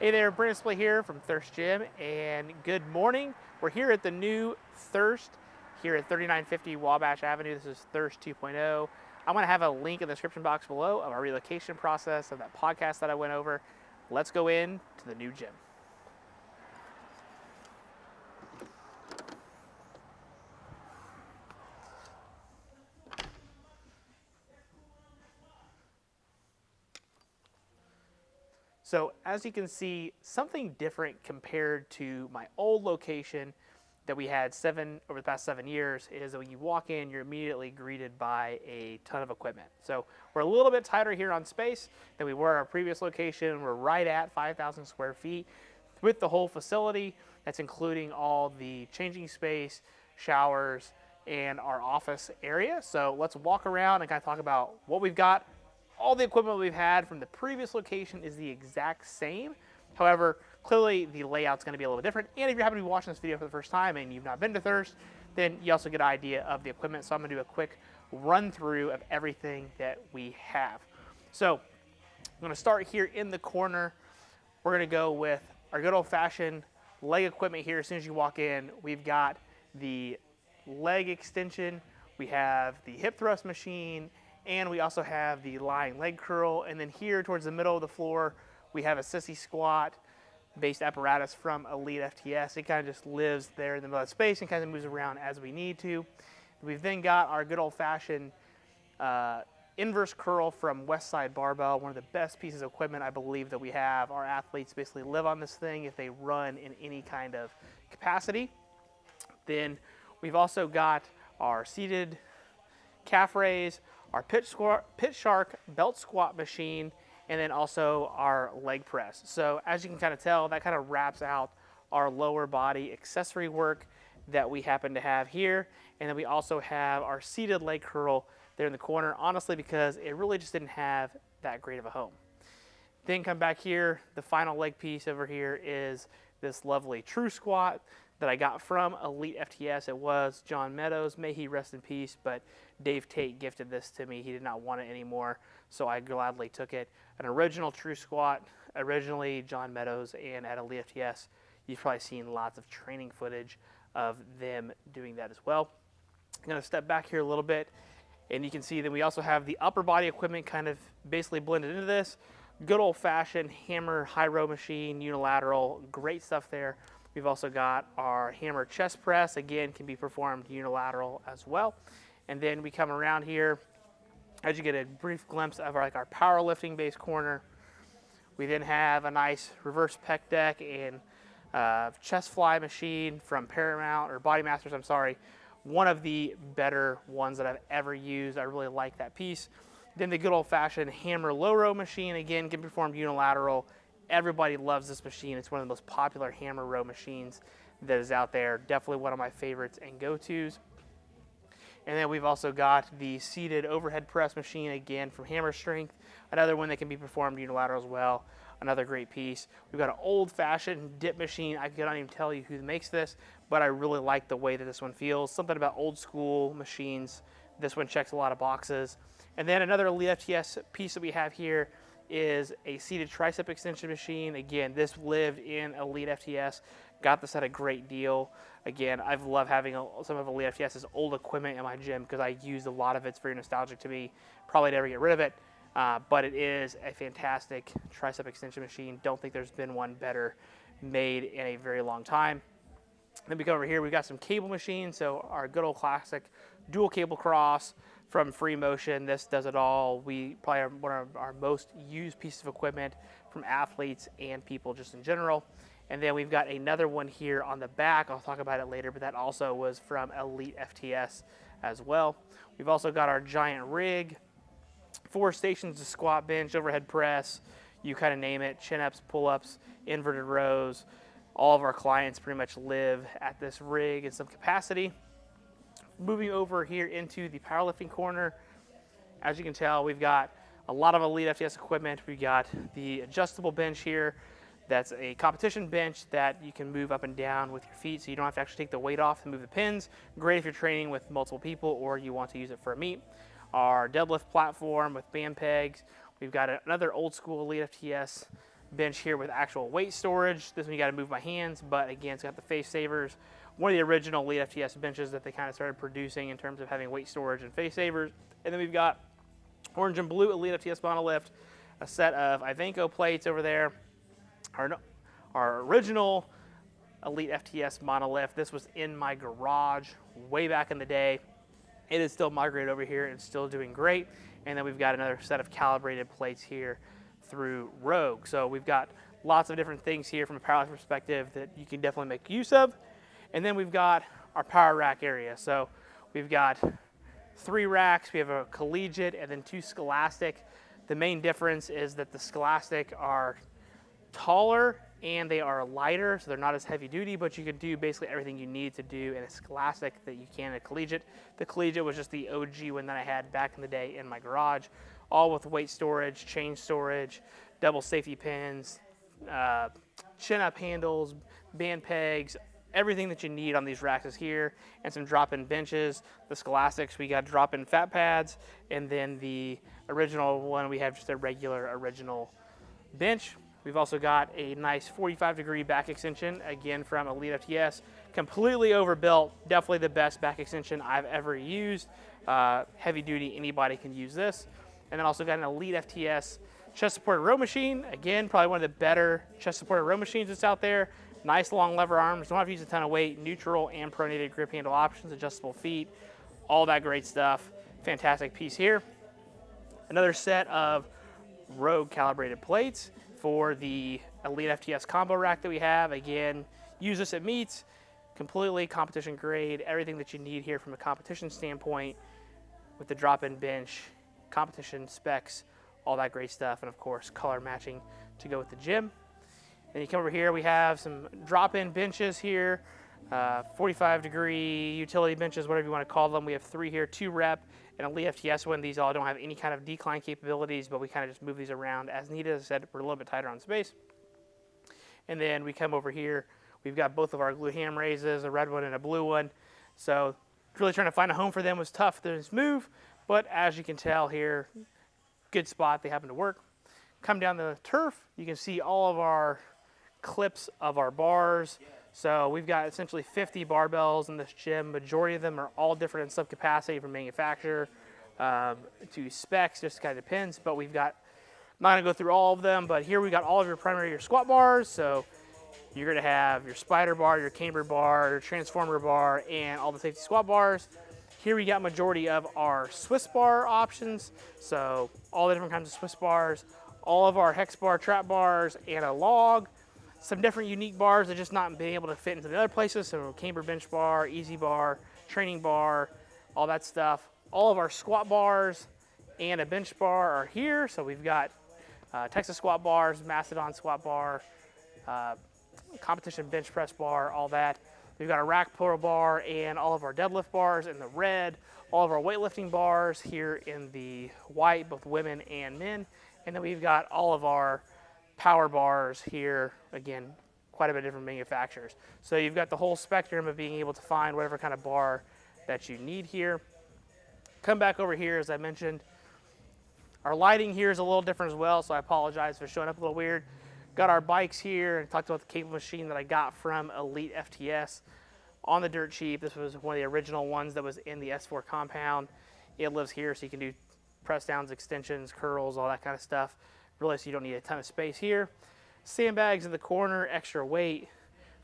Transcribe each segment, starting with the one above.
Hey there, Brandon Splay here from Thirst Gym, and good morning. We're here at the new Thirst here at 3950 Wabash Avenue. This is Thirst 2.0. I'm going to have a link in the description box below of our relocation process of that podcast that I went over. Let's go in to the new gym. So as you can see, something different compared to my old location that we had over the past 7 years is that when you walk in, you're immediately greeted by a ton of equipment. So we're a little bit tighter here on space than we were at our previous location. We're right at 5,000 square feet with the whole facility. That's including all the changing space, showers, and our office area. So let's walk around and kind of talk about what we've got. All the equipment we've had from the previous location is the exact same. However, clearly the layout's going to be a little different. And if you happen to be watching this video for the first time and you've not been to Thirst, then you also get an idea of the equipment. So I'm going to do a quick run through of everything that we have. So I'm going to start here in the corner. We're going to go with our good old-fashioned leg equipment here. As soon as you walk in, we've got the leg extension, we have the hip thrust machine, and we also have the lying leg curl. And then here towards the middle of the floor, we have a sissy squat based apparatus from Elite FTS. It kind of just lives there in the middle of space and kind of moves around as we need to. We've then got our good old-fashioned inverse curl from Westside Barbell, one of the best pieces of equipment I believe that we have. Our athletes basically live on this thing if they run in any kind of capacity. Then we've also got our seated calf raise, our pitch shark belt squat machine, and then also our leg press. So as you can kind of tell, that kind of wraps out our lower body accessory work that we happen to have here. And then we also have our seated leg curl there in the corner, honestly, because it really just didn't have that great of a home. Then come back here, the final leg piece over here is this lovely true squat that I got from Elite FTS. It was John Meadows, may he rest in peace, but Dave Tate gifted this to me. He did not want it anymore, so I gladly took it. An original true squat, originally John Meadows, and at Elite FTS, you've probably seen lots of training footage of them doing that as well. I'm gonna step back here a little bit, and you can see that we also have the upper body equipment kind of basically blended into this. Good old-fashioned hammer high row machine, unilateral, great stuff there. We've also got our hammer chest press, again, can be performed unilateral as well. And then we come around here, as you get a brief glimpse of our powerlifting base corner. We then have a nice reverse pec deck and chest fly machine from Paramount, or Body Masters, I'm sorry. One of the better ones that I've ever used. I really like that piece. Then the good old-fashioned hammer low row machine, again, can be performed unilateral. Everybody loves this machine. It's one of the most popular hammer row machines that is out there. Definitely one of my favorites and go-tos. And then we've also got the seated overhead press machine, again, from Hammer Strength. Another one that can be performed unilateral as well. Another great piece. We've got an old-fashioned dip machine. I cannot even tell you who makes this, but I really like the way that this one feels. Something about old-school machines. This one checks a lot of boxes. And then another Elite FTS piece that we have here is a seated tricep extension machine. Again, this lived in Elite FTS. Got this at a great deal. Again, I've loved having some of Elite FTS's old equipment in my gym because I used a lot of it. It's very nostalgic to me. Probably never get rid of it, but it is a fantastic tricep extension machine. Don't think there's been one better made in a very long time. Then we come over here, we've got some cable machines. So our good old classic dual cable cross from Free Motion. This does it all. We probably are one of our most used pieces of equipment from athletes and people just in general. And then we've got another one here on the back. I'll talk about it later, but that also was from Elite FTS as well. We've also got our giant rig, 4 stations of squat, bench, overhead press, you kind of name it, chin-ups, pull-ups, inverted rows. All of our clients pretty much live at this rig in some capacity. Moving over here into the powerlifting corner, as you can tell, we've got a lot of Elite FTS equipment. We've got the adjustable bench here. That's a competition bench that you can move up and down with your feet, so you don't have to actually take the weight off and move the pins. Great if you're training with multiple people or you want to use it for a meet. Our deadlift platform with band pegs. We've got another old school Elite FTS bench here with actual weight storage. This one you got to move my hands, but again, it's got the face savers. One of the original Elite FTS benches that they kind of started producing in terms of having weight storage and face savers. And then we've got orange and blue Elite FTS monolift, a set of Ivanko plates over there. Our original Elite FTS monolift. This was in my garage way back in the day. It is still migrated over here and still doing great. And then we've got another set of calibrated plates here through Rogue. So we've got lots of different things here from a powerlifting perspective that you can definitely make use of. And then we've got our power rack area. So we've got 3 racks. We have a collegiate and then 2 scholastic. The main difference is that the scholastic are taller and they are lighter, so they're not as heavy duty, but you can do basically everything you need to do in a scholastic that you can in a collegiate. The collegiate was just the OG one that I had back in the day in my garage, all with weight storage, chain storage, double safety pins, chin-up handles, band pegs, everything that you need on these racks is here, and some drop-in benches. The scholastics, we got drop-in fat pads, and then the original one, we have just a regular original bench. We've also got a nice 45-degree back extension, again from Elite FTS, completely overbuilt, definitely the best back extension I've ever used. Heavy duty, anybody can use this. And then also got an Elite FTS chest supported row machine. Again, probably one of the better chest supported row machines that's out there. Nice long lever arms, don't have to use a ton of weight, neutral and pronated grip handle options, adjustable feet, all that great stuff. Fantastic piece here. Another set of Rogue calibrated plates for the Elite FTS combo rack that we have. Again, use this at meets, completely competition grade, everything that you need here from a competition standpoint with the drop-in bench, competition specs, all that great stuff, and of course, color matching to go with the gym. Then you come over here, we have some drop-in benches here, 45-degree utility benches, whatever you want to call them. We have 3 here, 2 rep, and Elite FTS one. These all don't have any kind of decline capabilities, but we kind of just move these around as needed. As I said, we're a little bit tighter on space. And then we come over here, we've got both of our glute ham raises, a red one and a blue one. So really trying to find a home for them was tough to just move, but as you can tell here, good spot, they happen to work. Come down the turf, you can see all of our clips of our bars. So we've got essentially 50 barbells in this gym. Majority of them are all different in sub capacity from manufacturer to specs, just kind of depends. But we've got, I'm not gonna go through all of them, but here we got all of your squat bars. So you're gonna have your spider bar, your camber bar, your transformer bar, and all the safety squat bars. Here we got majority of our Swiss bar options. So all the different kinds of Swiss bars, all of our hex bar trap bars, and a log. Some different unique bars that just not being able to fit into the other places. So camber bench bar, easy bar, training bar, all that stuff. All of our squat bars and a bench bar are here. So we've got Texas squat bars, Mastodon squat bar, competition bench press bar, all that. We've got a rack pull bar and all of our deadlift bars in the red, all of our weightlifting bars here in the white, both women and men. And then we've got all of our power bars here, again, quite a bit of different manufacturers. So you've got the whole spectrum of being able to find whatever kind of bar that you need here. Come back over here, as I mentioned. Our lighting here is a little different as well, so I apologize for showing up a little weird. Got our bikes here, and talked about the cable machine that I got from Elite FTS on the dirt cheap. This was one of the original ones that was in the S4 compound. It lives here, so you can do press downs, extensions, curls, all that kind of stuff. Realize you don't need a ton of space here. Sandbags in the corner, extra weight,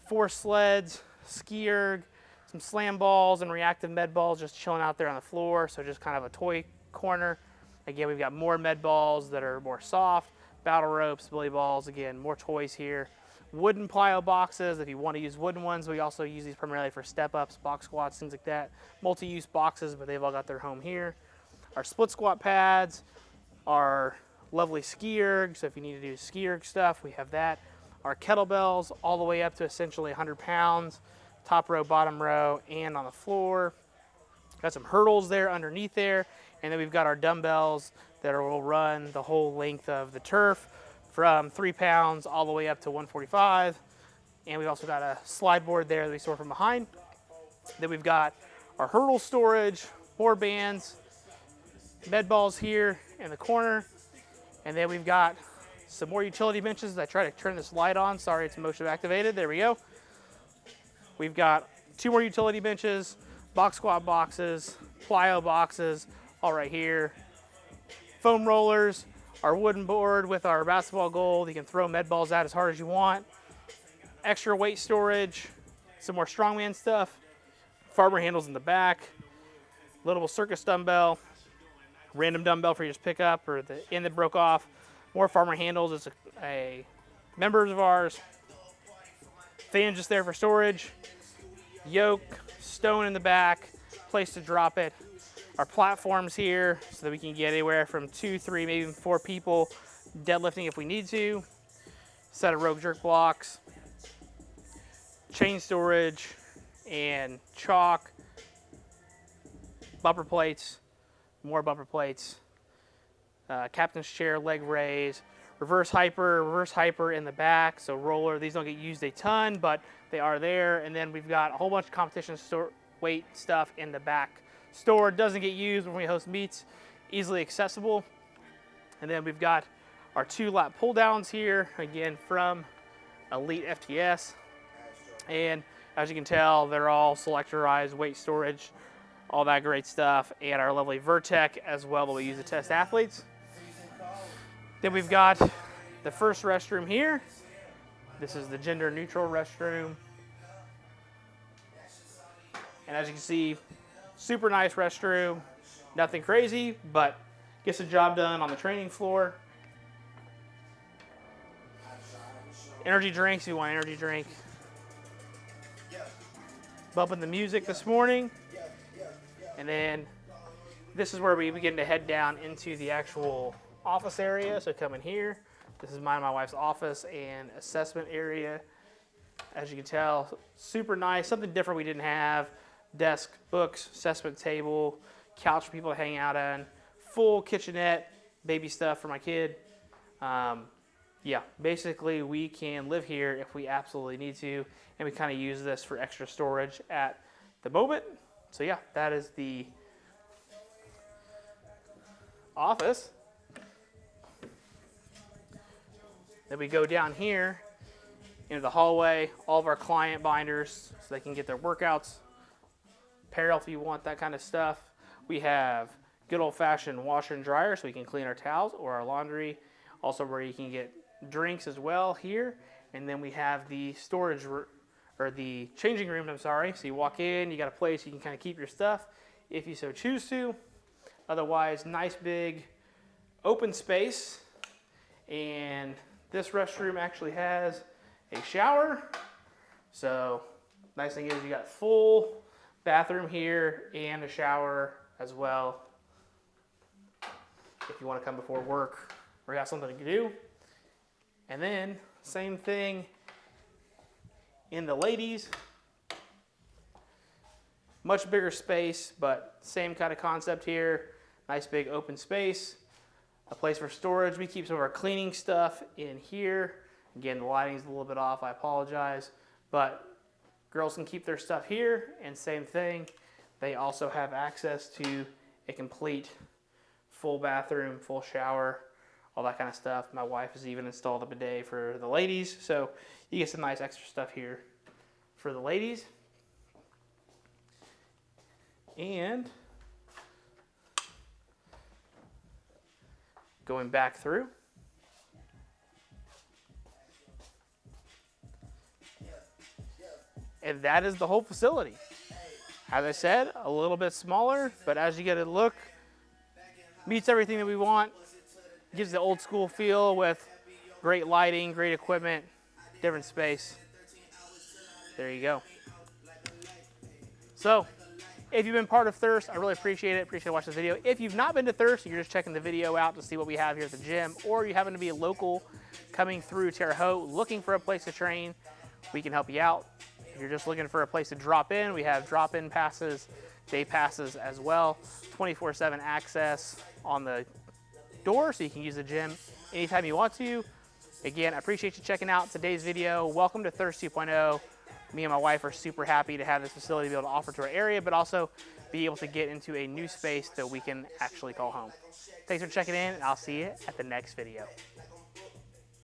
4 sleds, ski erg, some slam balls and reactive med balls just chilling out there on the floor, so just kind of a toy corner. Again, we've got more med balls that are more soft, battle ropes, billy balls, again, more toys here. Wooden plyo boxes, if you want to use wooden ones, we also use these primarily for step-ups, box squats, things like that. Multi-use boxes, but they've all got their home here. Our split squat pads, our lovely ski erg, so if you need to do ski erg stuff, we have that. Our kettlebells all the way up to essentially 100 pounds, top row, bottom row, and on the floor. Got some hurdles there underneath there, and then we've got our dumbbells that will run the whole length of the turf from 3 pounds all the way up to 145. And we've also got a slide board there that we store from behind. Then we've got our hurdle storage, more bands, med balls here in the corner. And then we've got Some more utility benches. I try to turn this light on. Sorry, it's motion activated. There we go. We've got 2 more utility benches, box squat boxes, plyo boxes, all right here. Foam rollers, our wooden board with our basketball goal. You can throw med balls out as hard as you want. Extra weight storage, some more strongman stuff. Farmer handles in the back. Little circus dumbbell, random dumbbell for you to just pick up, or the end that broke off. More farmer handles. It's a members of ours. Fan just there for storage. Yoke, stone in the back, place to drop it. Our platforms here so that we can get anywhere from 2, 3, maybe even 4 people deadlifting if we need to. Set of rogue jerk blocks, chain storage, and chalk. Bumper plates, more bumper plates. Captain's chair, leg raise, reverse hyper in the back. So roller, these don't get used a ton, but they are there. And then we've got a whole bunch of competition weight stuff in the back. Store doesn't get used when we host meets, easily accessible. And then we've got our 2 lat pull downs here, again from Elite FTS. And as you can tell, they're all selectorized weight storage, all that great stuff. And our lovely Vertec as well that we use to test athletes. Then we've got the first restroom here. This is the gender neutral restroom. And as you can see, super nice restroom. Nothing crazy, but gets the job done on the training floor. Energy drinks, if you want an energy drink. Bumping the music this morning. And then this is where we begin to head down into the actual office area. So come in here. This is mine and my wife's office and assessment area. As you can tell, super nice, something different we didn't have. Desk, books, assessment table, couch for people to hang out on, full kitchenette, baby stuff for my kid. Yeah, basically we can live here if we absolutely need to, and we kind of use this for extra storage at the moment. So yeah, that is the office. Then we go down here into the hallway, all of our client binders so they can get their workouts. Apparel if you want that kind of stuff. We have good old-fashioned washer and dryer so we can clean our towels or our laundry. Also where you can get drinks as well here. And then we have the storage, or the changing room, I'm sorry. So you walk in, you got a place you can kind of keep your stuff if you so choose to. Otherwise, nice big open space. And this restroom actually has a shower. So nice thing is you got full bathroom here and a shower as well if you want to come before work or you have something to do. And then same thing in the ladies. Much bigger space, but same kind of concept here. Nice big open space, a place for storage. We keep some of our cleaning stuff in here. Again, the lighting's a little bit off, I apologize, but girls can keep their stuff here, and same thing. They also have access to a complete full bathroom, full shower, all that kind of stuff. My wife has even installed a bidet for the ladies, so you get some nice extra stuff here for the ladies. And going back through, and that is the whole facility. As I said, a little bit smaller, but as you get a look, meets everything that we want. Gives the old school feel with great lighting, great equipment, different space. There you go. So, if you've been part of Thirst, I really appreciate it. Appreciate watching the video. If you've not been to Thirst, you're just checking the video out to see what we have here at the gym, or you happen to be a local coming through Terre Haute looking for a place to train, we can help you out. If you're just looking for a place to drop in, we have drop-in passes, day passes as well, 24/7 access on the door, so you can use the gym anytime you want to. Again, I appreciate you checking out today's video. Welcome to Thirst 2.0. Me and my wife are super happy to have this facility to be able to offer to our area, but also be able to get into a new space that we can actually call home. Thanks for checking in, and I'll see you at the next video.